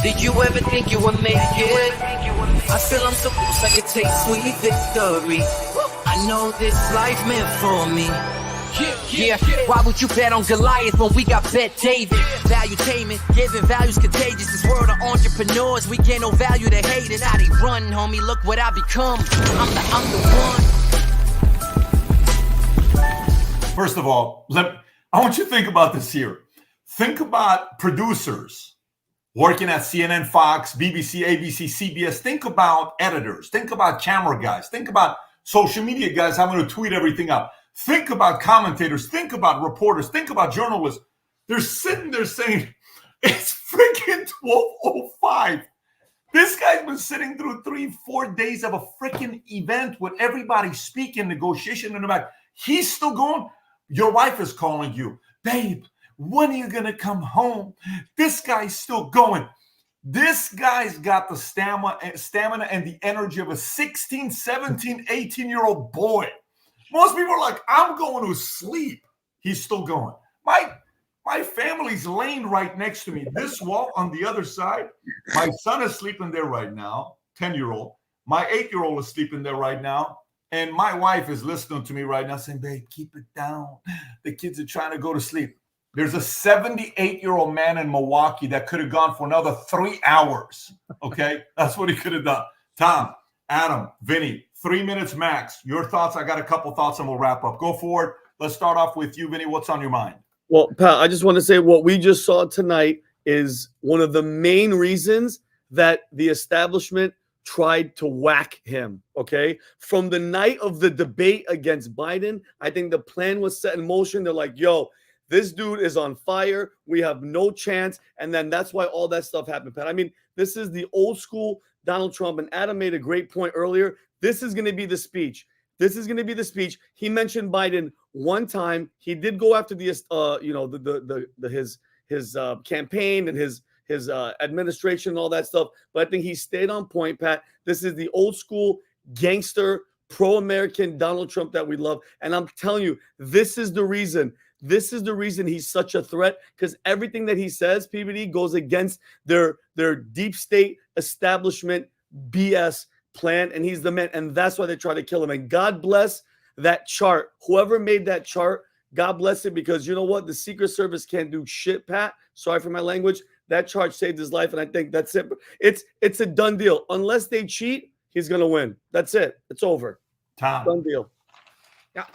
Did you ever think you would make it? I feel I'm so close I could take sweet victory. I know this life meant for me. Yeah, why would you bet on Goliath when we got Bet David? Valuetainment, giving value's contagious. This world of entrepreneurs, we get no value to hate it. How they run, homie, look what I become. I'm the one. First of all, I want you to think about this here. Think about producers working at CNN, Fox, BBC, ABC, CBS. Think about editors. Think about camera guys. Think about social media guys having to tweet everything up. Think about commentators. Think about reporters. Think about journalists. They're sitting there saying, it's freaking 12:05. This guy's been sitting through 3-4 days of a freaking event with everybody speaking, negotiation in the back. He's still going. Your wife is calling you. Babe, when are you going to come home? This guy's still going. This guy's got the stamina and the energy of a 16, 17, 18-year-old boy. Most people are like, I'm going to sleep. He's still going. My family's laying right next to me. This wall on the other side, my son is sleeping there right now, 10-year-old. My 8-year-old is sleeping there right now. And my wife is listening to me right now saying, babe, keep it down. The kids are trying to go to sleep. There's a 78-year-old man in Milwaukee that could have gone for another 3 hours. Okay? That's what he could have done. Tom, Adam, Vinny, 3 minutes max. Your thoughts? I got a couple thoughts and we'll wrap up. Go forward. Let's start off with you, Vinny. What's on your mind? Well, Pat, I just want to say what we just saw tonight is one of the main reasons that the establishment tried to whack him, okay? From the night of the debate against Biden, I think the plan was set in motion. They're like, yo, this dude is on fire. We have no chance. And then that's why all that stuff happened, Pat. I mean, this is the old school Donald Trump. And Adam made a great point earlier. This is going to be the speech. This is going to be the speech. He mentioned Biden one time. He did go after the, his campaign and his administration and all that stuff. But I think he stayed on point, Pat. This is the old school gangster, pro-American Donald Trump that we love. And I'm telling you, this is the reason. This is the reason he's such a threat, because everything that he says, PBD, goes against their deep state establishment BS plan, and he's the man, and that's why they try to kill him. And God bless that chart. Whoever made that chart, God bless it, because you know what? The Secret Service can't do shit, Pat. Sorry for my language. That chart saved his life, and I think that's it. It's a done deal. Unless they cheat, he's going to win. That's it. It's over. Tom. Done deal. Yeah,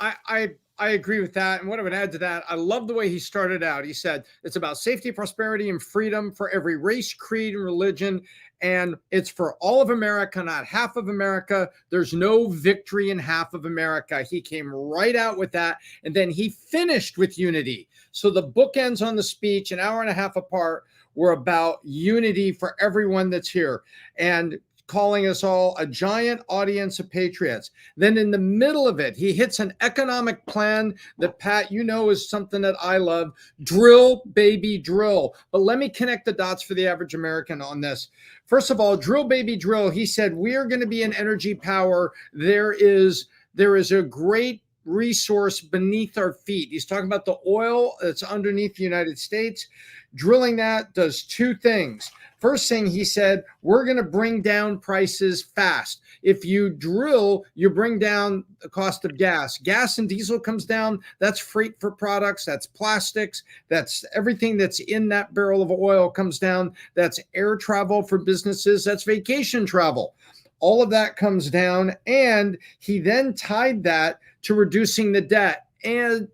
I agree with that. And what I would add to that, I love the way he started out. He said, it's about safety, prosperity, and freedom for every race, creed, and religion. And it's for all of America, not half of America. There's no victory in half of America. He came right out with that. And then he finished with unity. So the bookends on the speech, an hour and a half apart, were about unity for everyone that's here. And calling us all a giant audience of patriots. Then in the middle of it, he hits an economic plan that, Pat, you know, is something that I love. Drill, baby, drill. But let me connect the dots for the average American on this. First of all, drill, baby, drill. He said, we are going to be an energy power. There is a great resource beneath our feet. He's talking about the oil that's underneath the United States. Drilling that does two things. First thing he said, we're going to bring down prices fast. If you drill, you bring down the cost of gas. Gas and diesel comes down. That's freight for products. That's plastics. That's everything that's in that barrel of oil comes down. That's air travel for businesses. That's vacation travel. All of that comes down. And he then tied that to reducing the debt and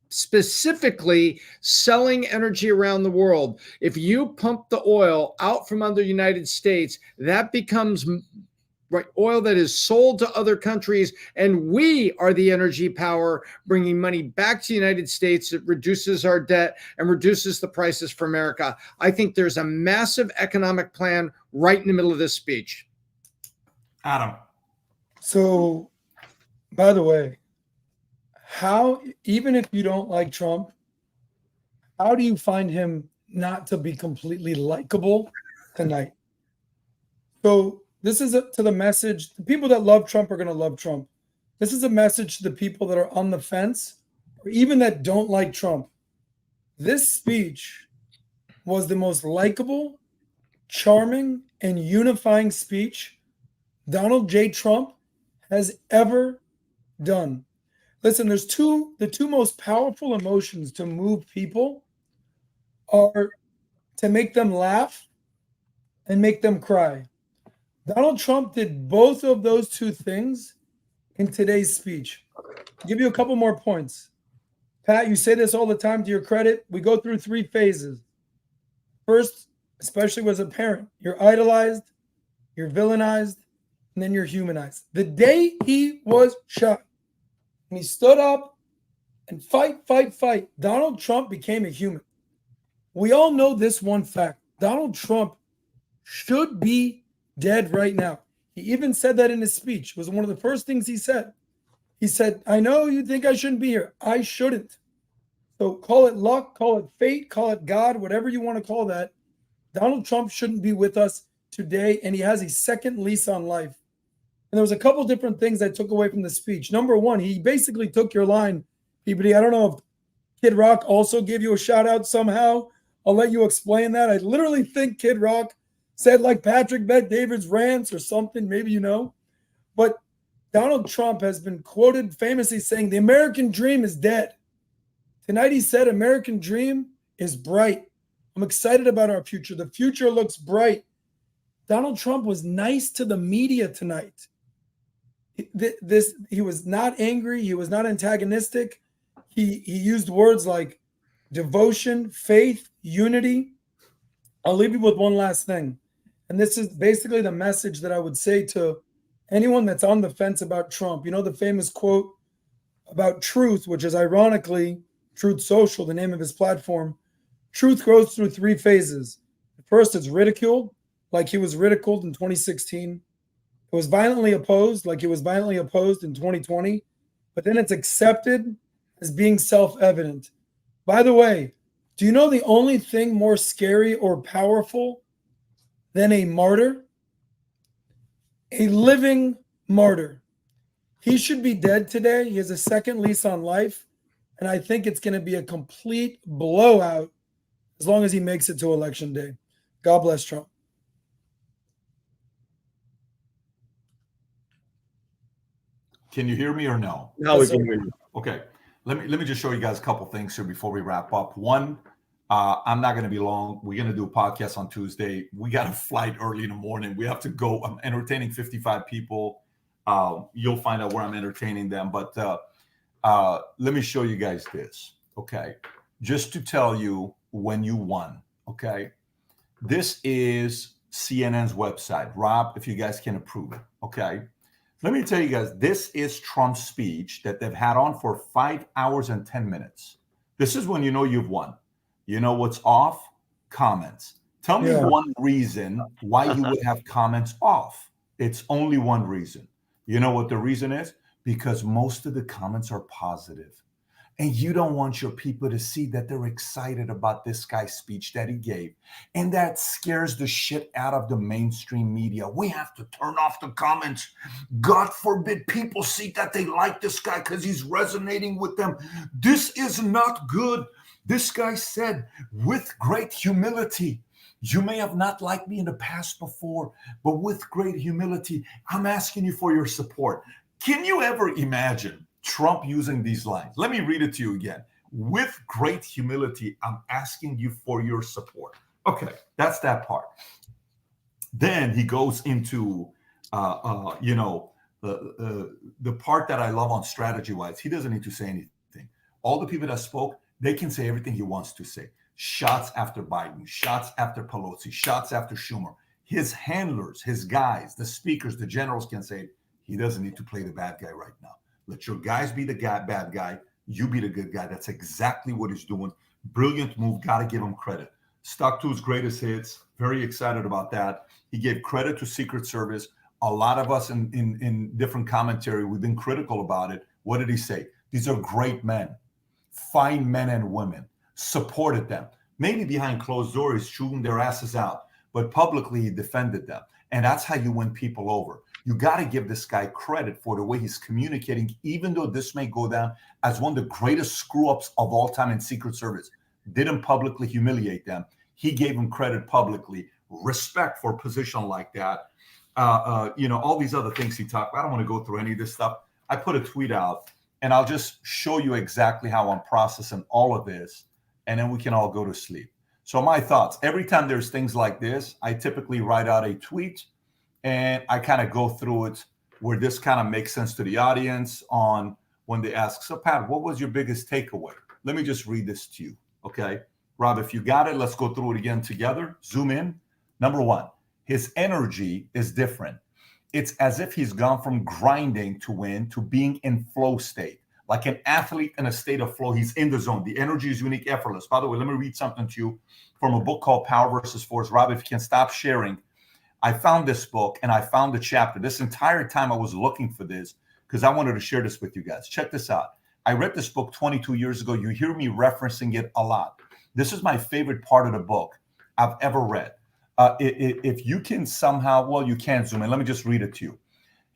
specifically selling energy around the world. If you pump the oil out from under the United States, that becomes oil that is sold to other countries, and we are the energy power bringing money back to the United States. It reduces our debt and reduces the prices for America. I think there's a massive economic plan right in the middle of this speech. Adam. So, by the way, how, even if you don't like Trump, how do you find him not to be completely likable tonight? So this is to the message. The people that love Trump are going to love Trump. This is a message to the people that are on the fence or even that don't like Trump. This speech was the most likable, charming, and unifying speech Donald J. Trump has ever done. Listen, the two most powerful emotions to move people are to make them laugh and make them cry. Donald Trump did both of those two things in today's speech. I'll give you a couple more points. Pat, you say this all the time to your credit. We go through 3 phases. First, especially as a parent, you're idolized, you're villainized, and then you're humanized. The day he was shot, and he stood up and fight, Donald Trump became a human. We all know this one fact. Donald Trump should be dead right now. He even said that in his speech. It was one of the first things he said. He said, I know you think I shouldn't be here. I shouldn't. So call it luck, call it fate, call it God, whatever you want to call that. Donald Trump shouldn't be with us today, and he has a second lease on life. And there was a couple different things I took away from the speech. Number one, he basically took your line, PBD. I don't know if Kid Rock also gave you a shout out somehow. I'll let you explain that. I literally think Kid Rock said like Patrick Bet-David's rants or something, maybe you know. But Donald Trump has been quoted famously saying the American dream is dead. Tonight he said American dream is bright. I'm excited about our future. The future looks bright. Donald Trump was nice to the media tonight. He was not angry. He was not antagonistic. He used words like devotion, faith, unity. I'll leave you with one last thing. And this is basically the message that I would say to anyone that's on the fence about Trump. You know the famous quote about truth, which is ironically Truth Social, the name of his platform. Truth goes through 3 phases. First, it's ridiculed, like he was ridiculed in 2016. It was violently opposed, like he was violently opposed in 2020. But then it's accepted as being self-evident. By the way, do you know the only thing more scary or powerful than a martyr? A living martyr. He should be dead today. He has a second lease on life. And I think it's going to be a complete blowout as long as he makes it to Election Day. God bless Trump. Can you hear me or no? Now we can hear you. Okay. Let me just show you guys a couple things here before we wrap up. One, I'm not going to be long. We're going to do a podcast on Tuesday. We got a flight early in the morning. We have to go. I'm entertaining 55 people. You'll find out where I'm entertaining them. But let me show you guys this. Okay. Just to tell you when you won. Okay. This is CNN's website. Rob, if you guys can approve it. Okay. Let me tell you guys, this is Trump's speech that they've had on for 5 hours and 10 minutes. This is when you know you've won. You know what's off? Comments. Tell me one reason why you would have comments off. It's only one reason. You know what the reason is? Because most of the comments are positive. And you don't want your people to see that they're excited about this guy's speech that he gave. And that scares the shit out of the mainstream media. We have to turn off the comments. God forbid people see that they like this guy because he's resonating with them. This is not good. This guy said, with great humility, you may have not liked me in the past before, but with great humility, I'm asking you for your support. Can you ever imagine Trump using these lines? Let me read it to you again. With great humility, I'm asking you for your support. Okay, that's that part. Then he goes into, the part that I love on strategy-wise. He doesn't need to say anything. All the people that spoke, they can say everything he wants to say. Shots after Biden, shots after Pelosi, shots after Schumer. His handlers, his guys, the speakers, the generals can say, he doesn't need to play the bad guy right now. Let your guys be the bad guy. You be the good guy. That's exactly what he's doing. Brilliant move. Got to give him credit. Stuck to his greatest hits. Very excited about that. He gave credit to Secret Service. A lot of us in different commentary, we've been critical about it. What did he say? These are great men. Fine men and women. Supported them. Maybe behind closed doors, shooting their asses out. But publicly, he defended them. And that's how you win people over. You got to give this guy credit for the way he's communicating, even though this may go down as one of the greatest screw-ups of all time in Secret Service. Didn't publicly humiliate them. He gave him credit publicly, respect for a position like that. All these other things he talked about. I don't want to go through any of this stuff. I put a tweet out, and I'll just show you exactly how I'm processing all of this, and then we can all go to sleep. So my thoughts, every time there's things like this, I typically write out a tweet, and I kind of go through it where this kind of makes sense to the audience on when they ask, so Pat, what was your biggest takeaway? Let me just read this to you, okay? Rob, if you got it, let's go through it again together. Zoom in. Number one, his energy is different. It's as if he's gone from grinding to win to being in flow state. Like an athlete in a state of flow, he's in the zone. The energy is unique, effortless. By the way, let me read something to you from a book called Power versus Force. Rob, if you can stop sharing. I found this book and I found the chapter. This entire time I was looking for this because I wanted to share this with you guys. Check this out. I read this book 22 years ago. You hear me referencing it a lot. This is my favorite part of the book I've ever read. If you can somehow, well, you can't zoom in. Let me just read it to you.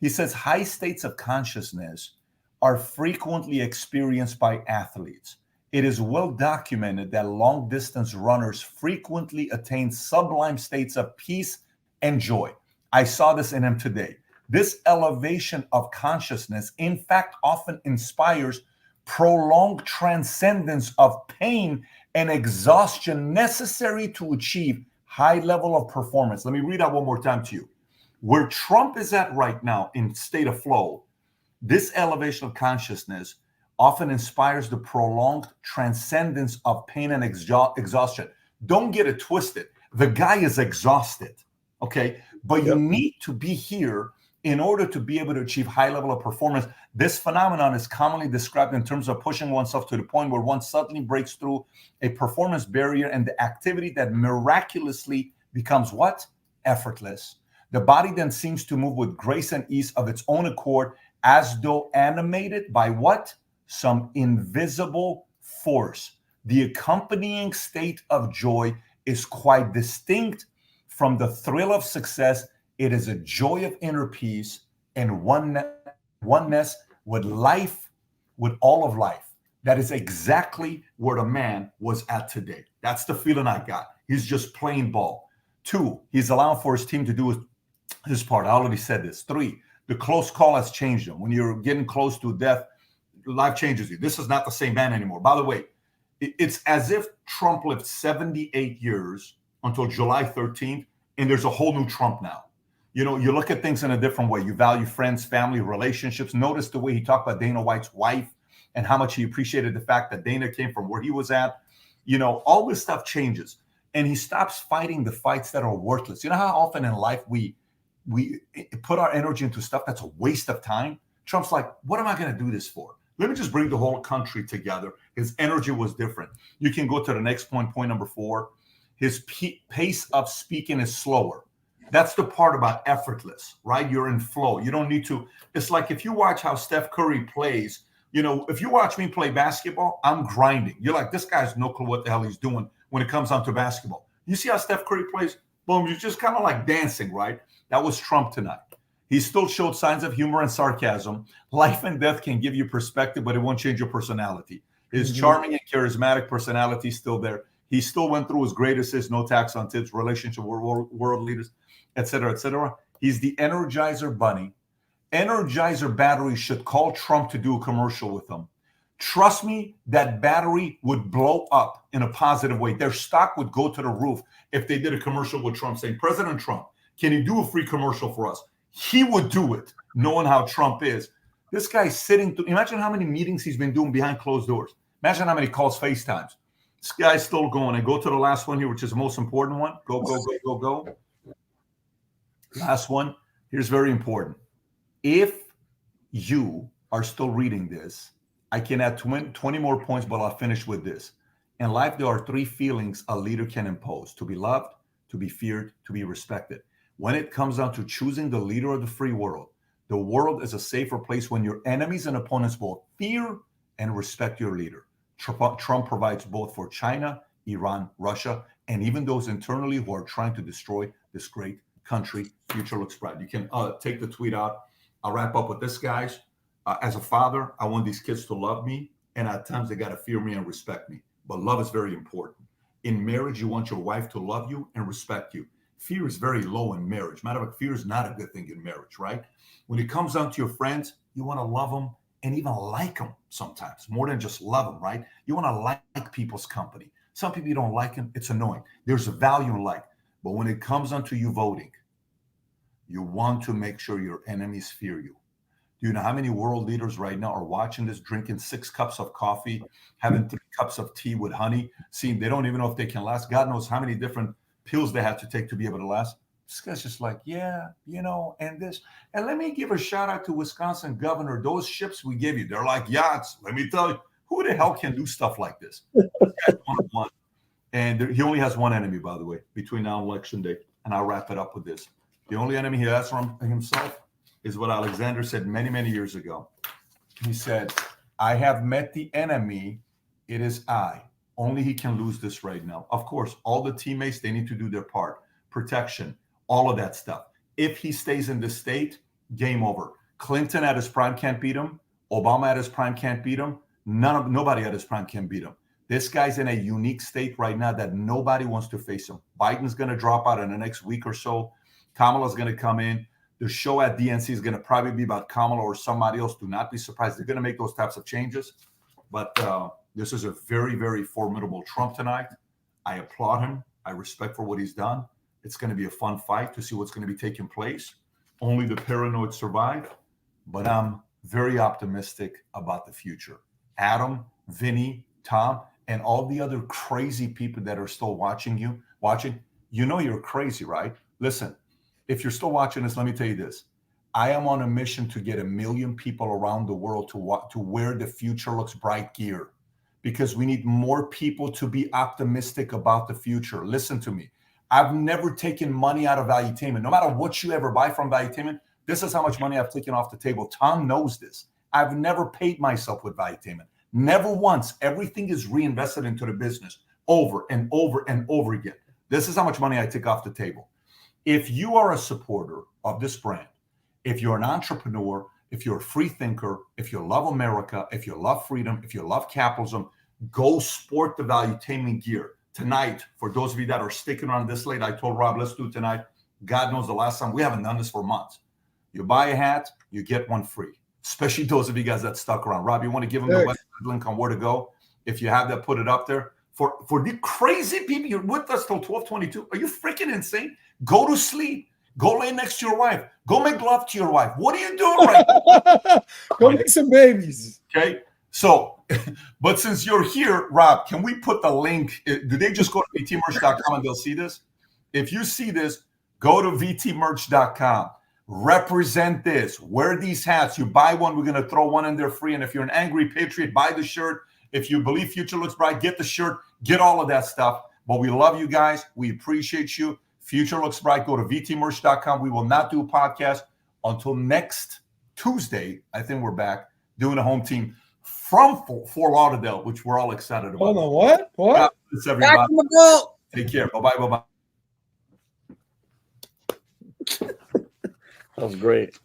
He says, high states of consciousness are frequently experienced by athletes. It is well documented that long distance runners frequently attain sublime states of peace and joy. I saw this in him today. This elevation of consciousness, in fact, often inspires prolonged transcendence of pain and exhaustion necessary to achieve high level of performance. Let me read that one more time to you. Where Trump is at right now in state of flow, this elevation of consciousness often inspires the prolonged transcendence of pain and exhaustion. Don't get it twisted. The guy is exhausted, okay? But you need to be here in order to be able to achieve high level of performance. This phenomenon is commonly described in terms of pushing oneself to the point where one suddenly breaks through a performance barrier and the activity that miraculously becomes what? Effortless. The body then seems to move with grace and ease of its own accord as though animated by what? Some invisible force. The accompanying state of joy is quite distinct from the thrill of success. It is a joy of inner peace and oneness with life, with all of life. That is exactly where the man was at today. That's the feeling I got. He's just playing ball. 2, he's allowing for his team to do his part. I already said this. 3, the close call has changed him. When you're getting close to death, life changes you. This is not the same man anymore. By the way, it's as if Trump lived 78 years until July 13th, and there's a whole new Trump now. You know, you look at things in a different way. You value friends, family, relationships. Notice the way he talked about Dana White's wife and how much he appreciated the fact that Dana came from where he was at. You know, all this stuff changes. And he stops fighting the fights that are worthless. You know how often in life we put our energy into stuff that's a waste of time? Trump's like, what am I going to do this for? Let me just bring the whole country together. His energy was different. You can go to the next point number 4. His pace of speaking is slower. That's the part about effortless, right? You're in flow. You don't need to. It's like if you watch how Steph Curry plays, you know, if you watch me play basketball, I'm grinding. You're like, this guy's no clue what the hell he's doing when it comes down to basketball. You see how Steph Curry plays? Boom, you're just kind of like dancing, right? That was Trump tonight. He still showed signs of humor and sarcasm. Life and death can give you perspective, but it won't change your personality. His charming and charismatic personality is still there. He still went through his great assist, no tax on tips, relationship with world leaders, et cetera, et cetera. He's the Energizer Bunny. Energizer battery should call Trump to do a commercial with them. Trust me, that battery would blow up in a positive way. Their stock would go to the roof if they did a commercial with Trump saying, President Trump, can you do a free commercial for us? He would do it, knowing how Trump is. This guy's sitting through, imagine how many meetings he's been doing behind closed doors. Imagine how many calls, FaceTimes. This guy's still going. And go to the last one here, which is the most important one. Go. Last one. Here's very important. If you are still reading this, I can add 20 more points, but I'll finish with this. In life, there are 3 feelings a leader can impose: to be loved, to be feared, to be respected. When it comes down to choosing the leader of the free world, the world is a safer place when your enemies and opponents both fear and respect your leader. Trump provides both for China, Iran, Russia, and even those internally who are trying to destroy this great country. Future looks bright. You can take the tweet out. I'll wrap up with this, guys. As a father, I want these kids to love me, and at times they got to fear me and respect me. But love is very important. In marriage, you want your wife to love you and respect you. Fear is very low in marriage. Matter of fact, fear is not a good thing in marriage, right? When it comes down to your friends, you want to love them and even like them sometimes, more than just love them, right? You want to like people's company. Some people you don't like them, it's annoying. There's a value in like. But when it comes down to you voting, you want to make sure your enemies fear you. Do you know how many world leaders right now are watching this, drinking 6 cups of coffee, having 3 cups of tea with honey, seeing they don't even know if they can last? God knows how many different pills they have to take to be able to last. This guy's just like, yeah, and this. And let me give a shout out to Wisconsin governor. Those ships we give you, they're like yachts. Let me tell you, who the hell can do stuff like this? This guy's one. And he only has one enemy, by the way, between now and election day. And I'll wrap it up with this. The only enemy he has from himself is what Alexander said many, many years ago. He said, I have met the enemy. It is I. Only he can lose this right now. Of course, all the teammates, they need to do their part. Protection, all of that stuff. If he stays in this state, game over. Clinton at his prime can't beat him. Obama at his prime can't beat him. Nobody at his prime can beat him. This guy's in a unique state right now that nobody wants to face him. Biden's going to drop out in the next week or so. Kamala's going to come in. The show at DNC is going to probably be about Kamala or somebody else. Do not be surprised. They're going to make those types of changes. But this is a very, very formidable Trump tonight. I applaud him. I respect for what he's done. It's going to be a fun fight to see what's going to be taking place. Only the paranoid survive. But I'm very optimistic about the future. Adam, Vinny, Tom, and all the other crazy people that are still watching, you know you're crazy, right? Listen, if you're still watching this, let me tell you this. I am on a mission to get 1 million people around the world to wear the future looks bright gear, because we need more people to be optimistic about the future. Listen to me. I've never taken money out of Valuetainment. No matter what you ever buy from Valuetainment, this is how much money I've taken off the table. Tom knows this. I've never paid myself with Valuetainment. Never once. Everything is reinvested into the business over and over and over again. This is how much money I take off the table. If you are a supporter of this brand, if you're an entrepreneur, if you're a free thinker, if you love America, if you love freedom, if you love capitalism, go sport the Valuetainment gear. Tonight, for those of you that are sticking around this late, I told Rob, let's do it tonight. God knows the last time. We haven't done this for months. You buy a hat, you get one free. Especially those of you guys that stuck around. Rob, you want to give them the website link on where to go? If you have that, put it up there. For the crazy people, you're with us till 12:22. Are you freaking insane? Go to sleep. Go lay next to your wife. Go make love to your wife. What are you doing right now? Go make some babies. Okay. So, but since you're here, Rob, can we put the link? Do they just go to vtmerch.com and they'll see this? If you see this, go to vtmerch.com. Represent this. Wear these hats. You buy one, we're going to throw one in there free. And if you're an angry patriot, buy the shirt. If you believe future looks bright, get the shirt. Get all of that stuff. But we love you guys. We appreciate you. Future looks bright. Go to vtmerch.com. We will not do a podcast until next Tuesday. I think we're back doing a home team from Fort Lauderdale, which we're all excited about. Hold on, what? What? God bless everybody. Back in the boat. Take care. Bye-bye. Bye-bye. That was great.